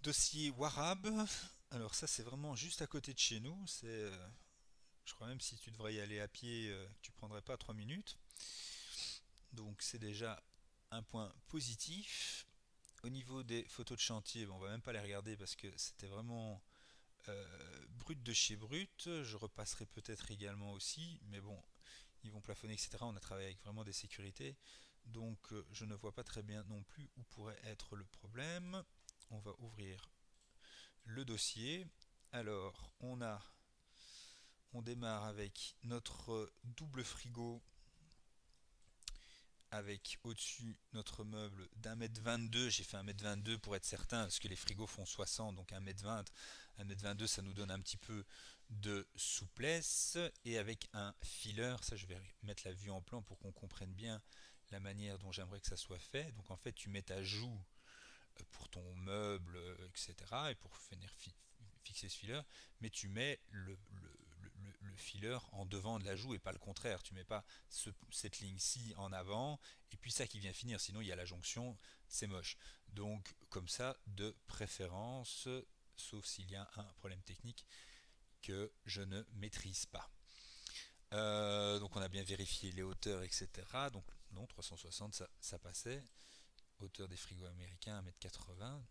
Dossier Warab. Alors ça c'est vraiment juste à côté de chez nous. Je crois même si tu devrais y aller à pied, tu prendrais pas 3 minutes. Donc c'est déjà un point positif. Au niveau des photos de chantier, bon, on va même pas les regarder parce que c'était vraiment brut de chez brut. Je repasserai peut-être également aussi, mais bon, ils vont plafonner, etc. On a travaillé avec vraiment des sécurités, donc je ne vois pas très bien non plus où pourrait être le problème. On va ouvrir le dossier. Alors, on démarre avec notre double frigo avec au-dessus notre meuble d'1,22 m. J'ai fait 1,22 m pour être certain, parce que les frigos font 60, donc 1,20 m. 1,22 m, ça nous donne un petit peu de souplesse. Et avec un filler, ça je vais mettre la vue en plan pour qu'on comprenne bien la manière dont j'aimerais que ça soit fait. Donc en fait, tu mets ta joue pour ton meuble, etc. Et pour venir fixer ce filler, mais tu mets le filler en devant de la joue et pas le contraire. Tu mets pas cette ligne-ci en avant et puis ça qui vient finir, sinon il y a la jonction, c'est moche. Donc comme ça, de préférence, sauf s'il y a un problème technique que je ne maîtrise pas. Donc on a bien vérifié les hauteurs, etc. Donc non, 360, ça passait. Hauteur des frigos américains, 1,80 m.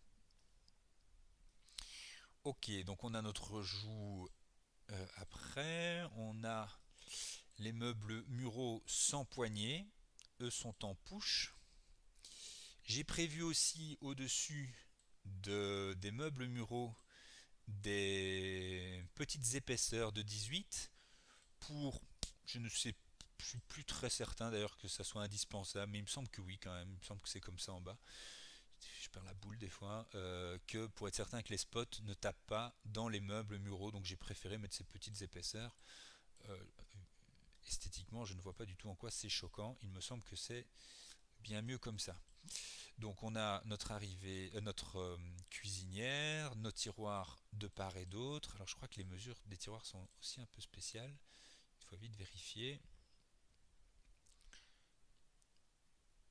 Ok, donc on a notre joue après. On a les meubles muraux sans poignée. Eux sont en push. J'ai prévu aussi au-dessus des meubles muraux des petites épaisseurs de 18 pour, je ne sais, je suis plus très certain d'ailleurs que ça soit indispensable, mais il me semble que oui quand même, il me semble que c'est comme ça en bas. Je perds la boule des fois, que pour être certain que les spots ne tapent pas dans les meubles muraux, donc j'ai préféré mettre ces petites épaisseurs. Euh, Esthétiquement, je ne vois pas du tout en quoi c'est choquant, il me semble que c'est bien mieux comme ça. Donc on a notre arrivée, notre cuisinière, nos tiroirs de part et d'autre. Alors je crois que les mesures des tiroirs sont aussi un peu spéciales, il faut vite vérifier.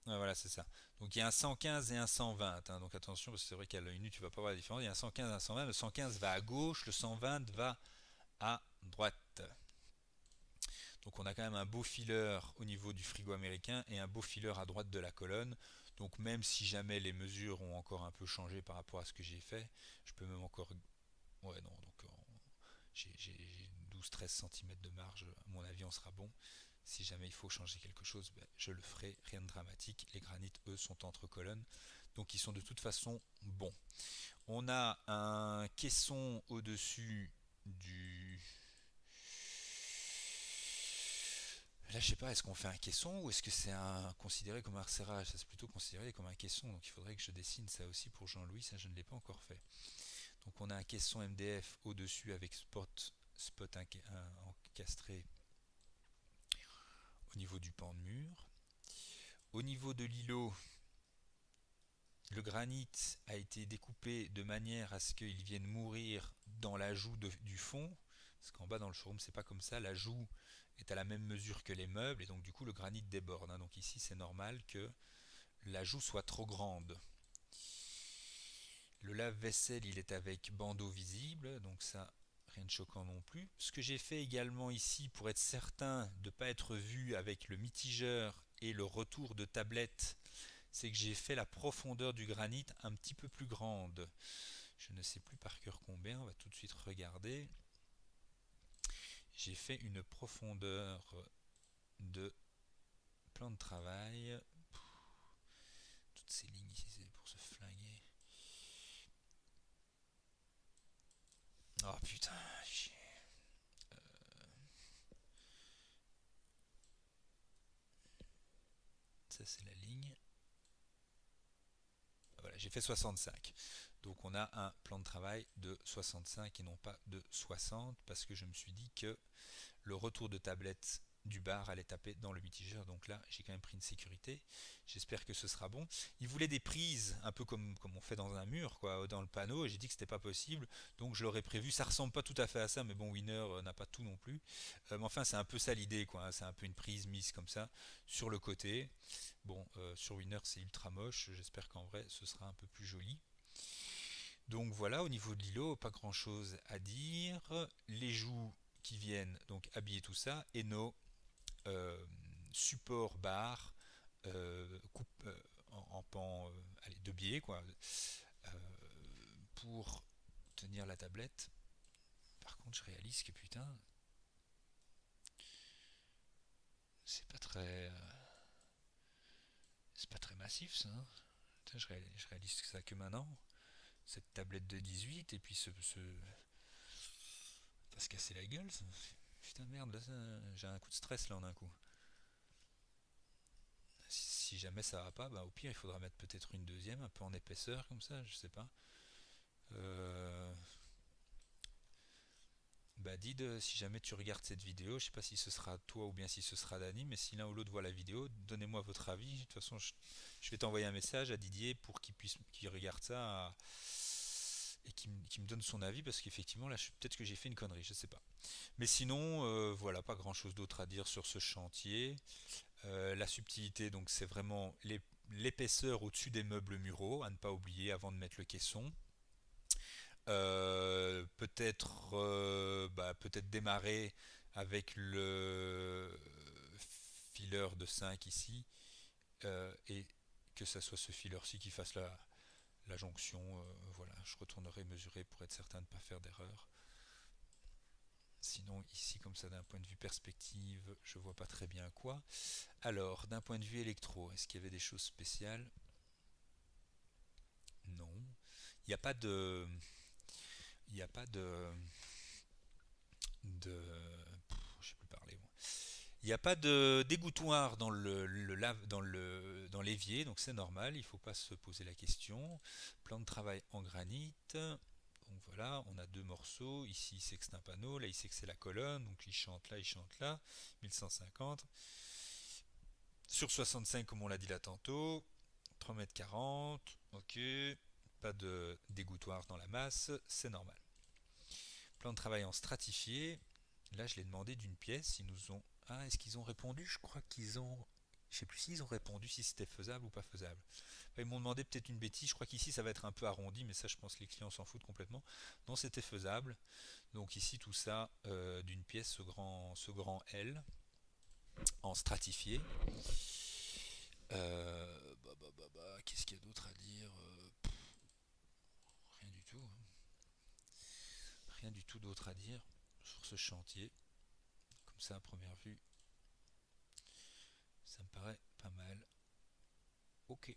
Ouais, voilà, c'est ça. Donc il y a un 115 et un 120, hein, donc attention, parce que c'est vrai qu'à l'œil nu, tu vas pas voir la différence. Il y a un 115 et un 120, le 115 va à gauche, le 120 va à droite. Donc on a quand même un beau filler au niveau du frigo américain et un beau filler à droite de la colonne. Donc même si jamais les mesures ont encore un peu changé par rapport à ce que j'ai fait, je peux même encore... Ouais, non, donc j'ai 12-13 cm de marge, à mon avis on sera bon. Si jamais il faut changer quelque chose, ben, je le ferai, rien de dramatique. Les granites, eux, sont entre colonnes, donc ils sont de toute façon bons. On a un caisson au-dessus du... Là, je sais pas, est-ce qu'on fait un caisson ou est-ce que c'est considéré comme un serrage? Ça, c'est plutôt considéré comme un caisson, donc il faudrait que je dessine ça aussi pour Jean-Louis, ça je ne l'ai pas encore fait. Donc on a un caisson MDF au-dessus avec spot encastré au niveau du pan de mur. Au niveau de l'îlot, le granit a été découpé de manière à ce qu'il vienne mourir dans la joue du fond. Parce qu'en bas dans le showroom, c'est pas comme ça. La joue est à la même mesure que les meubles et donc du coup le granit déborde, hein. Donc ici c'est normal que la joue soit trop grande. Le lave-vaisselle il est avec bandeau visible, donc ça rien de choquant non plus. Ce que j'ai fait également ici pour être certain de ne pas être vu avec le mitigeur et le retour de tablette, c'est que j'ai fait la profondeur du granit un petit peu plus grande. Je ne sais plus par cœur combien, on va tout de suite regarder. J'ai fait une profondeur de plan de travail. Toutes ces lignes ici, c'est pour se flinguer. Oh putain, ça c'est la ligne. Voilà, j'ai fait 65. Donc on a un plan de travail de 65 et non pas de 60 parce que je me suis dit que le retour de tablette du bar allait taper dans le mitigeur. Donc là, j'ai quand même pris une sécurité. J'espère que ce sera bon. Il voulait des prises, un peu comme on fait dans un mur, quoi, dans le panneau. Et j'ai dit que c'était pas possible. Donc je l'aurais prévu. Ça ressemble pas tout à fait à ça, mais bon, Winner n'a pas tout non plus. Mais enfin, c'est un peu ça l'idée, quoi, hein. C'est un peu une prise mise comme ça sur le côté. Bon, sur Winner, c'est ultra moche. J'espère qu'en vrai, ce sera un peu plus joli. Donc voilà, au niveau de l'îlot, pas grand chose à dire. Les joues qui viennent donc habiller tout ça et nos euh, supports barres en pan allez, de biais quoi, euh, pour tenir la tablette. Par contre, je réalise que putain, c'est pas très, c'est pas très massif ça, hein. Putain, je réalise ça que maintenant. Cette tablette de 18 et puis va se casser la gueule. Ça. Putain merde, j'ai un coup de stress là en un coup. Si jamais ça va pas, bah, au pire il faudra mettre peut-être une deuxième, un peu en épaisseur comme ça, je sais pas. Euh, Bah Did, si jamais tu regardes cette vidéo, je sais pas si ce sera toi ou bien si ce sera Dany, mais si l'un ou l'autre voit la vidéo, donnez-moi votre avis. De toute façon, je vais t'envoyer un message à Didier pour qu'il regarde ça et qu'il me donne son avis parce qu'effectivement là, peut-être que j'ai fait une connerie, je sais pas. Mais sinon, voilà, pas grand-chose d'autre à dire sur ce chantier. La subtilité, donc c'est vraiment l'épaisseur au-dessus des meubles muraux, à ne pas oublier avant de mettre le caisson. Peut-être démarrer avec le fileur de 5 ici et que ça soit ce fileur-ci qui fasse la jonction. Voilà, je retournerai mesurer pour être certain de ne pas faire d'erreur. Sinon, ici, comme ça, d'un point de vue perspective, je vois pas très bien quoi. Alors, d'un point de vue électro, est-ce qu'il y avait des choses spéciales? Non. Il n'y a pas de. Il n'y a pas de. Je sais plus parler. Moi. Il n'y a pas de dégouttoir dans l'évier, donc c'est normal, il ne faut pas se poser la question. Plan de travail en granit. Donc voilà, on a deux morceaux. Ici, c'est que c'est un panneau. Là, il sait que c'est la colonne. Donc il chante là, il chante là. 1150. Sur 65, comme on l'a dit là tantôt. 3,40 m. Ok. Pas de dégouttoir dans la masse. C'est normal. Plan de travail en stratifié. Là, je l'ai demandé d'une pièce. Ils nous ont. Ah, est-ce qu'ils ont répondu? Je crois qu'ils ont. Je sais plus s'ils ont répondu si c'était faisable ou pas faisable. Enfin, ils m'ont demandé peut-être une bêtise. Je crois qu'ici ça va être un peu arrondi, mais ça, je pense que les clients s'en foutent complètement. Non, c'était faisable. Donc ici, tout ça d'une pièce, ce grand L en stratifié. Qu'est-ce qu'il y a d'autre à dire? Rien du tout, hein. Rien du tout d'autre à dire sur ce chantier. Comme ça, à première vue, ça me paraît pas mal. Ok.